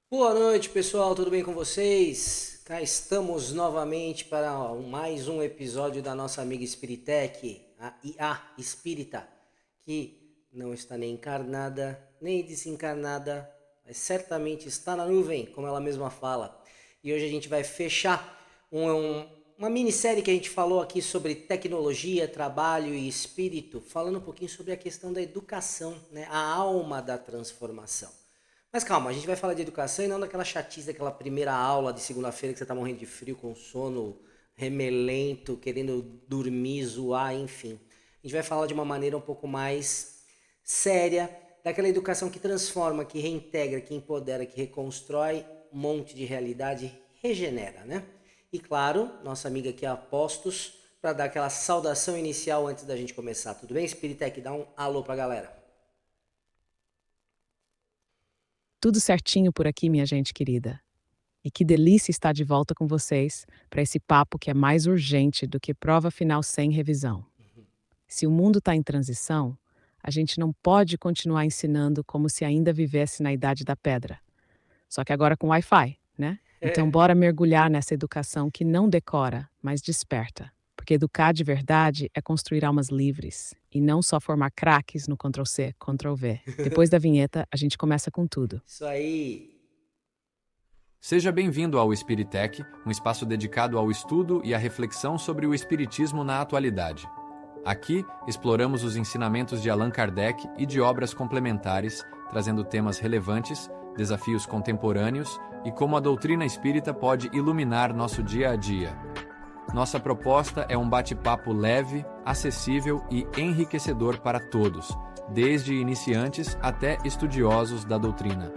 Boa noite, pessoal, tudo bem com vocês? Cá estamos novamente para mais um episódio da nossa amiga Spiritec, a IA Espírita, que não está nem encarnada, nem desencarnada, mas certamente está na nuvem, como ela mesma fala. E hoje a gente vai fechar uma minissérie que a gente falou aqui sobre tecnologia, trabalho e espírito, falando um pouquinho sobre a questão da educação, né? A alma da transformação. Mas calma, a gente vai falar de educação e não daquela chatice daquela primeira aula de segunda-feira que você tá morrendo de frio, com sono remelento, querendo dormir, zoar, enfim. A gente vai falar de uma maneira um pouco mais séria, daquela educação que transforma, que reintegra, que empodera, que reconstrói um monte de realidade, regenera, né? E claro, nossa amiga aqui Apostos, para dar aquela saudação inicial antes da gente começar. Tudo bem, Spiritec? Dá um alô pra galera. Tudo certinho por aqui, minha gente querida. E que delícia estar de volta com vocês para esse papo que é mais urgente do que prova final sem revisão. Se o mundo está em transição, a gente não pode continuar ensinando como se ainda vivesse na Idade da Pedra. Só que agora com Wi-Fi, né? Então, bora mergulhar nessa educação que não decora, mas desperta. Porque educar de verdade é construir almas livres e não só formar craques no Ctrl+C, Ctrl+V. Depois da vinheta, a gente começa com tudo. Isso aí. Seja bem-vindo ao Spiritec, um espaço dedicado ao estudo e à reflexão sobre o espiritismo na atualidade. Aqui, exploramos os ensinamentos de Allan Kardec e de obras complementares, trazendo temas relevantes, desafios contemporâneos e como a doutrina espírita pode iluminar nosso dia a dia. Nossa proposta é um bate-papo leve, acessível e enriquecedor para todos, desde iniciantes até estudiosos da doutrina.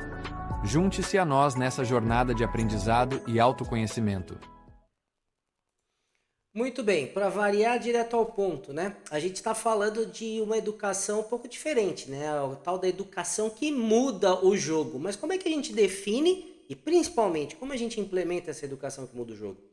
Junte-se a nós nessa jornada de aprendizado e autoconhecimento. Muito bem, para variar direto ao ponto, né? A gente está falando de uma educação um pouco diferente, né? O tal da educação que muda o jogo. Mas como é que a gente define e principalmente como a gente implementa essa educação que muda o jogo?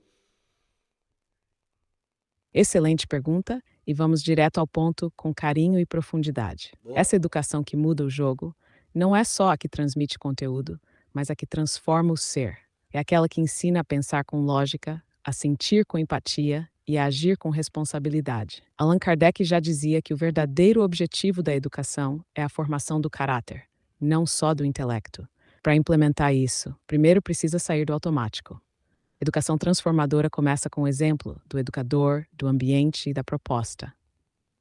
Excelente pergunta e vamos direto ao ponto com carinho e profundidade. Boa. Essa educação que muda o jogo não é só a que transmite conteúdo, mas a que transforma o ser. É aquela que ensina a pensar com lógica, a sentir com empatia e a agir com responsabilidade. Allan Kardec já dizia que o verdadeiro objetivo da educação é a formação do caráter, não só do intelecto. Para implementar isso, primeiro precisa sair do automático. Educação transformadora começa com o exemplo do educador, do ambiente e da proposta.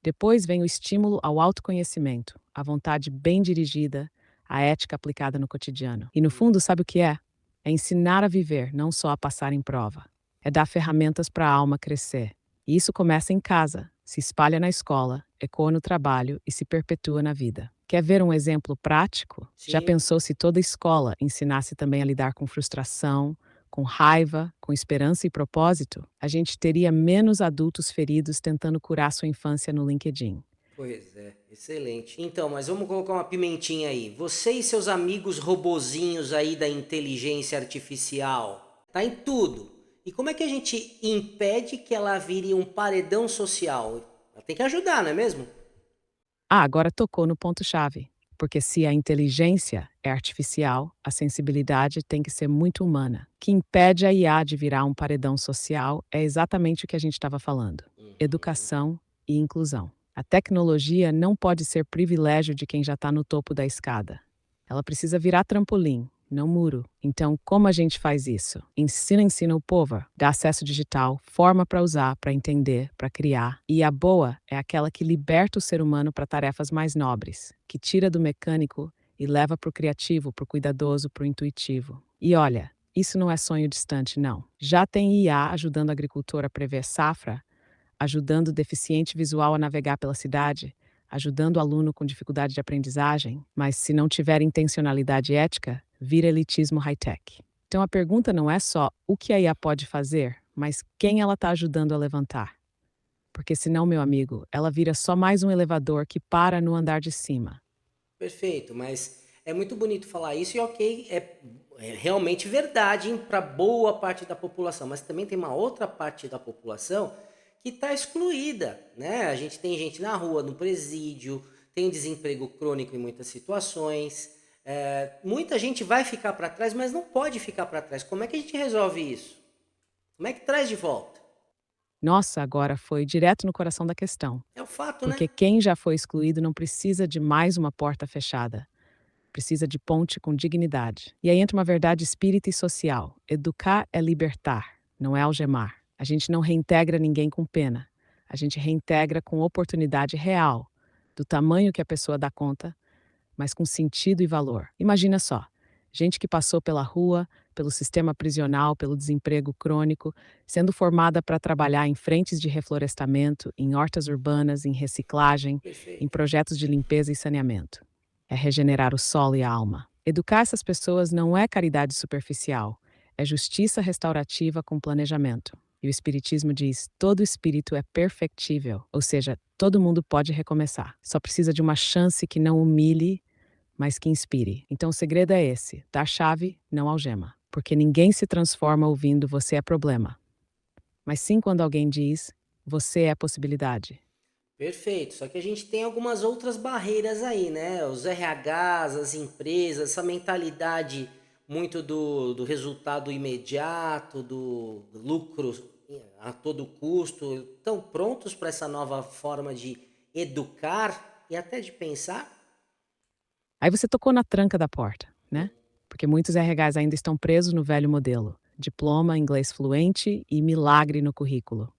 Depois vem o estímulo ao autoconhecimento, a vontade bem dirigida, a ética aplicada no cotidiano. E no fundo, sabe o que é? É ensinar a viver, não só a passar em prova. É dar ferramentas para a alma crescer. E isso começa em casa, se espalha na escola, ecoa no trabalho e se perpetua na vida. Quer ver um exemplo prático? Já Sim. pensou se toda escola ensinasse também a lidar com frustração, com raiva, com esperança e propósito? A gente teria menos adultos feridos tentando curar sua infância no LinkedIn. Pois é, excelente. Então, mas vamos colocar uma pimentinha aí. Você e seus amigos robozinhos aí da inteligência artificial, tá em tudo. E como é que a gente impede que ela vire um paredão social? Ela tem que ajudar, não é mesmo? Ah, agora tocou no ponto-chave. Porque se a inteligência é artificial, a sensibilidade tem que ser muito humana. O que impede a IA de virar um paredão social é exatamente o que a gente estava falando: Uhum. educação e inclusão. A tecnologia não pode ser privilégio de quem já está no topo da escada. Ela precisa virar trampolim, não muro. Então, como a gente faz isso? Ensina o povo, dá acesso digital, forma para usar, para entender, para criar. E a boa é aquela que liberta o ser humano para tarefas mais nobres, que tira do mecânico e leva para o criativo, para o cuidadoso, para o intuitivo. E olha, isso não é sonho distante, não. Já tem IA ajudando o agricultor a prever safra, ajudando o deficiente visual a navegar pela cidade, ajudando o aluno com dificuldade de aprendizagem, mas se não tiver intencionalidade ética, vira elitismo high-tech. Então a pergunta não é só o que a IA pode fazer, mas quem ela está ajudando a levantar. Porque senão, meu amigo, ela vira só mais um elevador que para no andar de cima. Perfeito, mas é muito bonito falar isso e ok, é realmente verdade para boa parte da população, mas também tem uma outra parte da população que está excluída, né? A gente tem gente na rua, no presídio, tem desemprego crônico em muitas situações, Muita gente vai ficar para trás, mas não pode ficar para trás. Como é que a gente resolve isso? Como é que traz de volta? Nossa, agora foi direto no coração da questão. É o fato, né? Porque quem já foi excluído não precisa de mais uma porta fechada. Precisa de ponte com dignidade. E aí entra uma verdade espírita e social. Educar é libertar, não é algemar. A gente não reintegra ninguém com pena. A gente reintegra com oportunidade real, do tamanho que a pessoa dá conta, mas com sentido e valor. Imagina só, gente que passou pela rua, pelo sistema prisional, pelo desemprego crônico, sendo formada para trabalhar em frentes de reflorestamento, em hortas urbanas, em reciclagem, em Perfeito. projetos de limpeza e saneamento. É regenerar o solo e a alma. Educar essas pessoas não é caridade superficial, é justiça restaurativa com planejamento. E o Espiritismo diz: todo espírito é perfectível, ou seja, todo mundo pode recomeçar. Só precisa de uma chance que não humilhe, mas que inspire. Então o segredo é esse: dar chave, não algema. Porque ninguém se transforma ouvindo "você é problema", mas sim quando alguém diz "você é possibilidade". Perfeito. Só que a gente tem algumas outras barreiras aí, né? Os RHs, as empresas, essa mentalidade muito do resultado imediato, do lucro a todo custo. Estão prontos para essa nova forma de educar e até de pensar? Aí você tocou na tranca da porta, né? Porque muitos RHs ainda estão presos no velho modelo: diploma, inglês fluente e milagre no currículo.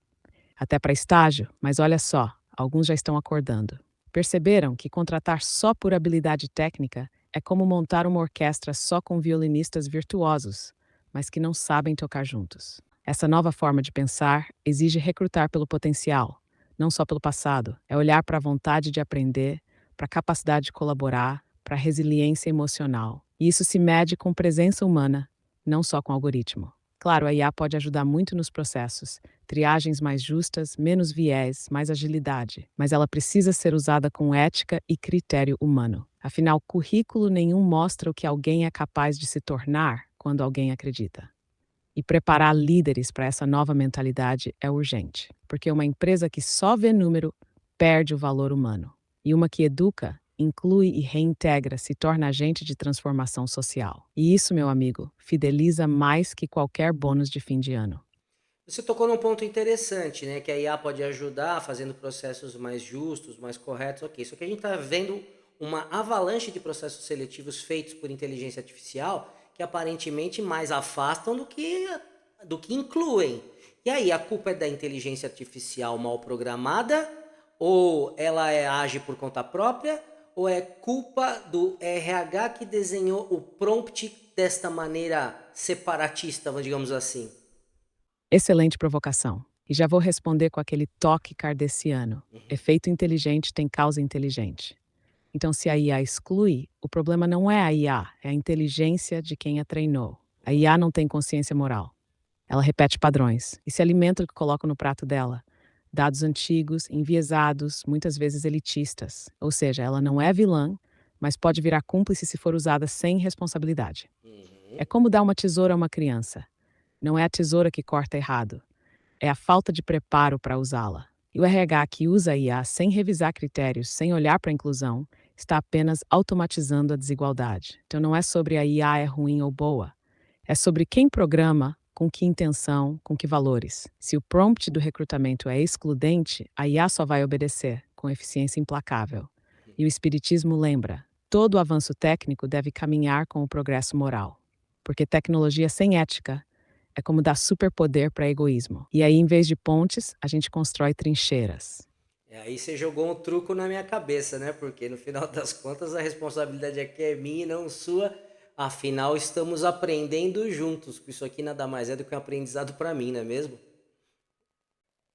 Até para estágio, mas olha só, alguns já estão acordando. Perceberam que contratar só por habilidade técnica é como montar uma orquestra só com violinistas virtuosos, mas que não sabem tocar juntos. Essa nova forma de pensar exige recrutar pelo potencial, não só pelo passado. É olhar para a vontade de aprender, para a capacidade de colaborar, para a resiliência emocional. E isso se mede com presença humana, não só com algoritmo. Claro, a IA pode ajudar muito nos processos, triagens mais justas, menos viés, mais agilidade, mas ela precisa ser usada com ética e critério humano. Afinal, currículo nenhum mostra o que alguém é capaz de se tornar quando alguém acredita. E preparar líderes para essa nova mentalidade é urgente, porque uma empresa que só vê número perde o valor humano. E uma que educa, inclui e reintegra se torna agente de transformação social. E isso, meu amigo, fideliza mais que qualquer bônus de fim de ano. Você tocou num ponto interessante, né? Que a IA pode ajudar fazendo processos mais justos, mais corretos, ok. Só que a gente está vendo uma avalanche de processos seletivos feitos por inteligência artificial que aparentemente mais afastam do que incluem. E aí, a culpa é da inteligência artificial mal programada? Ou ela age por conta própria? Ou é culpa do RH que desenhou o prompt desta maneira separatista, digamos assim? Excelente provocação. E já vou responder com aquele toque kardeciano. Efeito inteligente tem causa inteligente. Então, se a IA exclui, o problema não é a IA, é a inteligência de quem a treinou. A IA não tem consciência moral. Ela repete padrões e se alimenta do que coloca no prato dela. Dados antigos, enviesados, muitas vezes elitistas. Ou seja, ela não é vilã, mas pode virar cúmplice se for usada sem responsabilidade. É como dar uma tesoura a uma criança. Não é a tesoura que corta errado, é a falta de preparo para usá-la. E o RH que usa a IA sem revisar critérios, sem olhar para a inclusão, está apenas automatizando a desigualdade. Então não é sobre a IA é ruim ou boa, é sobre quem programa, com que intenção, com que valores. Se o prompt do recrutamento é excludente, a IA só vai obedecer, com eficiência implacável. E o Espiritismo lembra: todo avanço técnico deve caminhar com o progresso moral. Porque tecnologia sem ética é como dar superpoder para egoísmo. E aí, em vez de pontes, a gente constrói trincheiras. Aí você jogou um truco na minha cabeça, né? Porque no final das contas a responsabilidade aqui é minha e não sua. Afinal, estamos aprendendo juntos. Isso aqui nada mais é do que um aprendizado para mim, não é mesmo?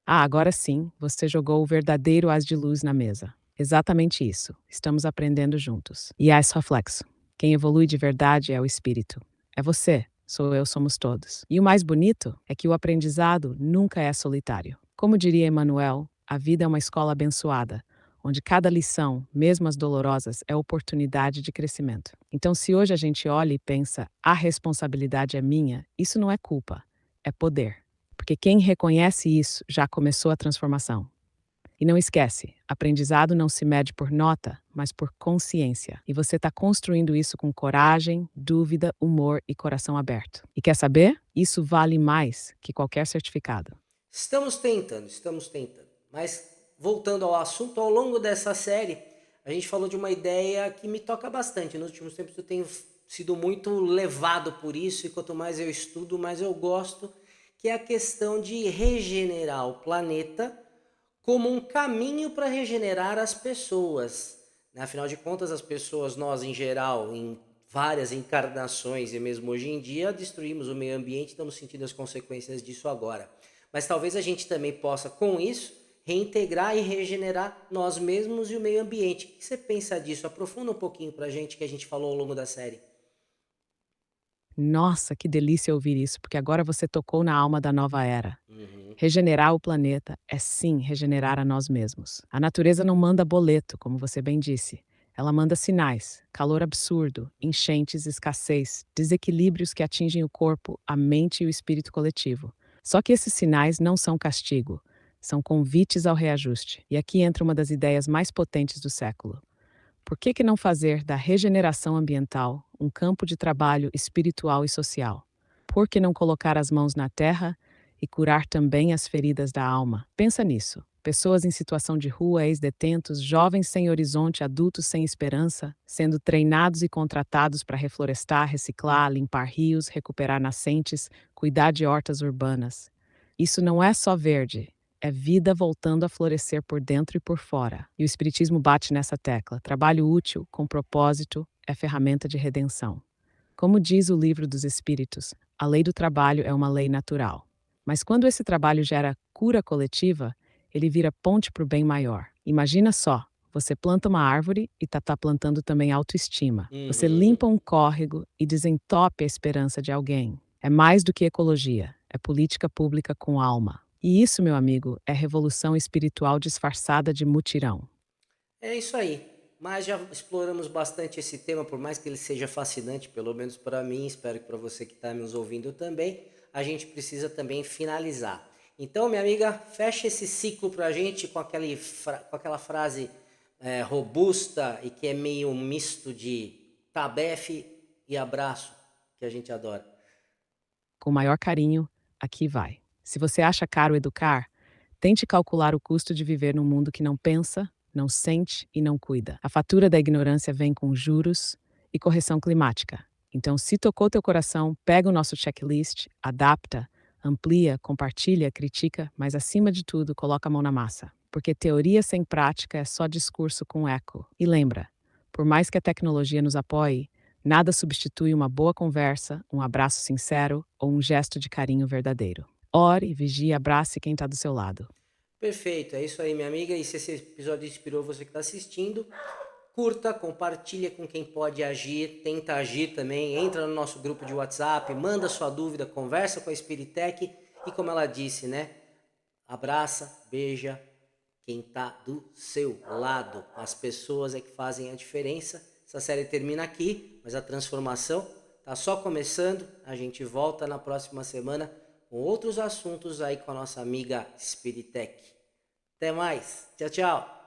Ah, agora sim, você jogou o verdadeiro as de luz na mesa. Exatamente isso. Estamos aprendendo juntos. E há esse reflexo. Quem evolui de verdade é o espírito. É você, sou eu, somos todos. E o mais bonito é que o aprendizado nunca é solitário. Como diria Emmanuel, a vida é uma escola abençoada, onde cada lição, mesmo as dolorosas, é oportunidade de crescimento. Então, se hoje a gente olha e pensa, a responsabilidade é minha, isso não é culpa, é poder. Porque quem reconhece isso já começou a transformação. E não esquece, aprendizado não se mede por nota, mas por consciência. E você está construindo isso com coragem, dúvida, humor e coração aberto. E quer saber? Isso vale mais que qualquer certificado. Estamos tentando. Mas voltando ao assunto, ao longo dessa série, a gente falou de uma ideia que me toca bastante. Nos últimos tempos eu tenho sido muito levado por isso, e quanto mais eu estudo, mais eu gosto, que é a questão de regenerar o planeta como um caminho para regenerar as pessoas. Afinal de contas, as pessoas, nós em geral, em várias encarnações e mesmo hoje em dia, destruímos o meio ambiente e estamos sentindo as consequências disso agora. Mas talvez a gente também possa, com isso, reintegrar e regenerar nós mesmos e o meio ambiente. O que você pensa disso? Aprofunda um pouquinho para a gente, que a gente falou ao longo da série. Nossa, que delícia ouvir isso, porque agora você tocou na alma da nova era. Uhum. Regenerar o planeta é sim regenerar a nós mesmos. A natureza não manda boleto, como você bem disse. Ela manda sinais: calor absurdo, enchentes, escassez, desequilíbrios que atingem o corpo, a mente e o espírito coletivo. Só que esses sinais não são castigo, são convites ao reajuste. E aqui entra uma das ideias mais potentes do século. Por que não fazer da regeneração ambiental um campo de trabalho espiritual e social? Por que não colocar as mãos na terra e curar também as feridas da alma? Pensa nisso. Pessoas em situação de rua, ex-detentos, jovens sem horizonte, adultos sem esperança, sendo treinados e contratados para reflorestar, reciclar, limpar rios, recuperar nascentes, cuidar de hortas urbanas. Isso não é só verde, é vida voltando a florescer por dentro e por fora. E o Espiritismo bate nessa tecla. Trabalho útil, com propósito, é ferramenta de redenção. Como diz o Livro dos Espíritos, a lei do trabalho é uma lei natural. Mas quando esse trabalho gera cura coletiva, ele vira ponte para o bem maior. Imagina só, você planta uma árvore e está plantando também autoestima. Você Uhum. limpa um córrego e desentope a esperança de alguém. É mais do que ecologia, é política pública com alma. E isso, meu amigo, é revolução espiritual disfarçada de mutirão. É isso aí. Mas já exploramos bastante esse tema, por mais que ele seja fascinante, pelo menos para mim, espero que para você que está nos ouvindo também, a gente precisa também finalizar. Então, minha amiga, fecha esse ciclo para a gente com com aquela frase robusta e que é meio um misto de tabefe e abraço, que a gente adora. Com o maior carinho, aqui vai. Se você acha caro educar, tente calcular o custo de viver num mundo que não pensa, não sente e não cuida. A fatura da ignorância vem com juros e correção climática. Então, se tocou teu coração, pega o nosso checklist, adapta, amplia, compartilha, critica, mas acima de tudo, coloca a mão na massa. Porque teoria sem prática é só discurso com eco. E lembra, por mais que a tecnologia nos apoie, nada substitui uma boa conversa, um abraço sincero ou um gesto de carinho verdadeiro. Ore, vigie e abrace quem está do seu lado. Perfeito, é isso aí, minha amiga. E se esse episódio inspirou você que está assistindo, curta, compartilha com quem pode agir, tenta agir também, entra no nosso grupo de WhatsApp, manda sua dúvida, conversa com a Spiritec e como ela disse, né? Abraça, beija quem tá do seu lado. As pessoas é que fazem a diferença. Essa série termina aqui, mas a transformação tá só começando. A gente volta na próxima semana com outros assuntos aí com a nossa amiga Spiritec. Até mais. Tchau, tchau.